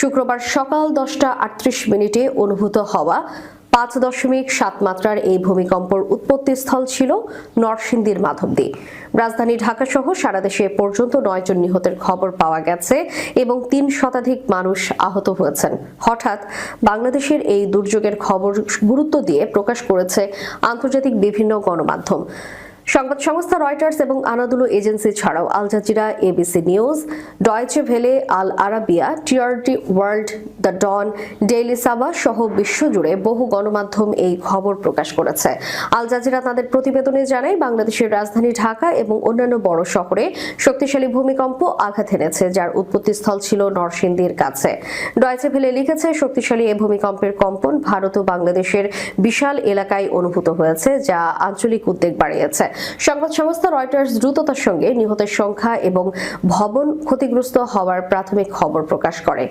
শুক্রবার সকাল 10:38 অনুভূত হওয়া 5.7 মাত্রার এই ভূমিকম্পের উৎপত্তিস্থল ছিল নরসিংদীর মাধবদী। রাজধানী ঢাকা সহ সারা দেশে এ পর্যন্ত 9 জন নিহতের খবর পাওয়া গেছে এবং 3 শতাধিক মানুষ আহত হয়েছেন। হঠাৎ বাংলাদেশের এই দুর্যোগের খবর গুরুত্ব দিয়ে প্রকাশ করেছে আন্তর্জাতিক বিভিন্ন গণমাধ্যম। সংবাদ সংস্থা রয়টার্স এবং আনাদুলু এজেন্সি ছাড়াও Al Jazeera, ABC news, Deutsche Welle, Al Arabiya, TRT World, the Dawn, Daily Sabah সহ বিশ্বজুড়ে বহু গণমাধ্যম এই খবর প্রকাশ করেছে। আল জাজিরা তাদের প্রতিবেদনে জানায়, বাংলাদেশের রাজধানী ঢাকা এবং অন্যান্য বড় শহরে শক্তিশালী ভূমিকম্প আঘাত এনেছে, যার উৎপত্তিস্থল ছিল নরসিংদীর কাছে। ডয়েচে ভেলে লিখেছে, শক্তিশালী এই ভূমিকম্পের কম্পন ভারত ও বাংলাদেশের বিশাল এলাকায় অনুভূত হয়েছে, যা আঞ্চলিক উদ্বেগ বাড়িয়েছে। সংবাদ সংস্থা রয়টার্স দ্রুততার সঙ্গে নিহতের সংখ্যা এবং ভবন ক্ষতিগ্রস্ত হওয়ার প্রাথমিক খবর প্রকাশ করে।